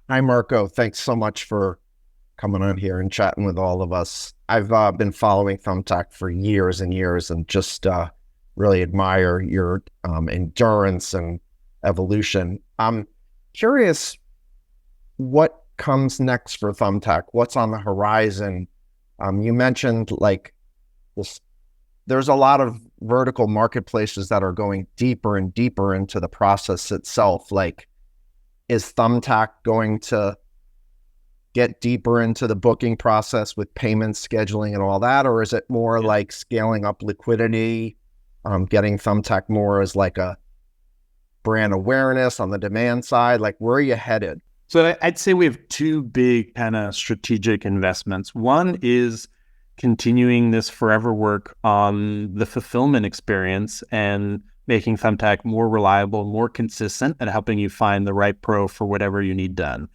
Hi, Marco. Thanks so much for coming on here and chatting with all of us. I've been following Thumbtack for years and years and just really admire your endurance and evolution. I'm curious what comes next for Thumbtack. What's on the horizon? You mentioned like this, there's a lot of vertical marketplaces that are going deeper and deeper into the process itself. Like, is Thumbtack going to get deeper into the booking process with payments, scheduling, and all that? Or is it more like scaling up liquidity, getting Thumbtack more as like a brand awareness on the demand side? Like, where are you headed? So I'd say we have two big kind of strategic investments. One is continuing this forever work on the fulfillment experience and making Thumbtack more reliable, more consistent at helping you find the right pro for whatever you need done.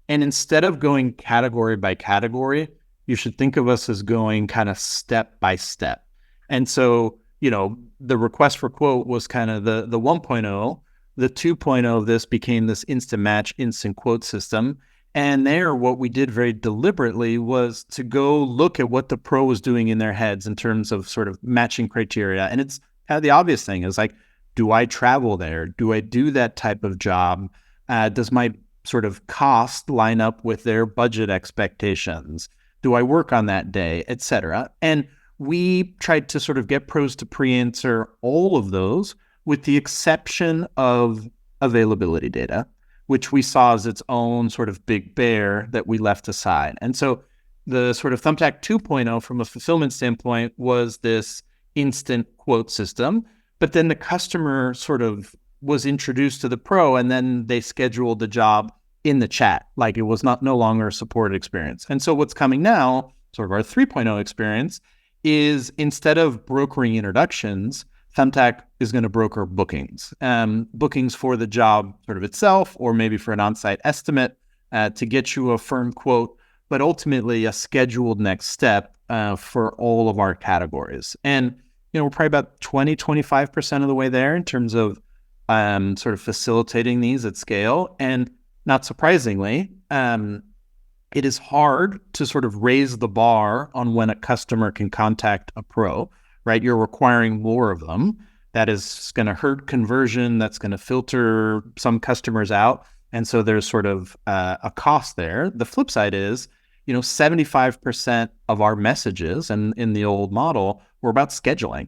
And instead of going category by category, you should think of us as going kind of step by step. And so, the request for quote was kind of the 1.0. The 2.0 of this became this instant match, instant quote system. And there, what we did very deliberately was to go look at what the pro was doing in their heads in terms of sort of matching criteria. And it's kind of the obvious thing is like, do I travel there? Do I do that type of job? Does my sort of cost line up with their budget expectations? Do I work on that day, et cetera? And we tried to sort of get pros to pre-answer all of those with the exception of availability data, which we saw as its own sort of big bear that we left aside. And so the sort of Thumbtack 2.0 from a fulfillment standpoint was this instant quote system, but then the customer sort of was introduced to the pro and then they scheduled the job in the chat. Like it was no longer a supported experience. And so what's coming now, sort of our 3.0 experience, is instead of brokering introductions, Thumbtack is going to broker bookings, bookings for the job sort of itself, or maybe for an on-site estimate to get you a firm quote, but ultimately a scheduled next step for all of our categories. And, we're probably about 25% of the way there in terms of sort of facilitating these at scale. And not surprisingly, it is hard to sort of raise the bar on when a customer can contact a pro, right? You're requiring more of them. That is going to hurt conversion. That's going to filter some customers out. And so there's sort of a cost there. The flip side is, 75% of our messages and in the old model were about scheduling.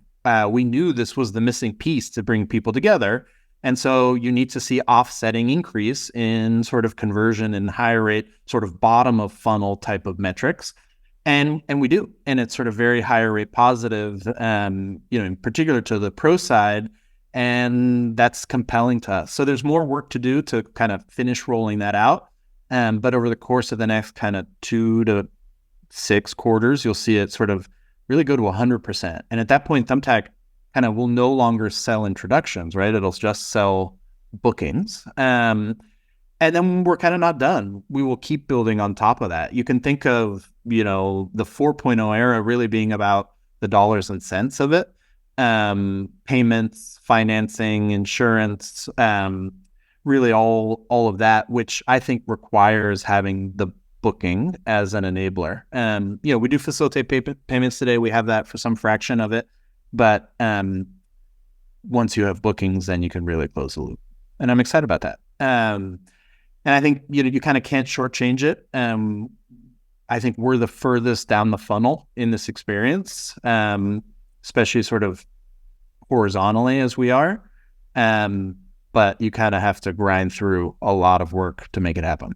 We knew this was the missing piece to bring people together. And so you need to see offsetting increase in sort of conversion and higher rate, sort of bottom of funnel type of metrics. And we do. And it's sort of very higher rate positive, in particular to the pro side. And that's compelling to us. So there's more work to do to kind of finish rolling that out. But over the course of the next kind of 2 to 6 quarters, you'll see it sort of really go to 100%. And at that point, Thumbtack kind of will no longer sell introductions, right? It'll just sell bookings. And then we're kind of not done. We will keep building on top of that. You can think of, the 4.0 era really being about the dollars and cents of it. Payments, financing, insurance, really all of that, which I think requires having the booking as an enabler. We do facilitate payments today. We have that for some fraction of it. But once you have bookings, then you can really close the loop. And I'm excited about that. And I think, you kind of can't shortchange it. I think we're the furthest down the funnel in this experience, especially sort of horizontally as we are. But you kind of have to grind through a lot of work to make it happen.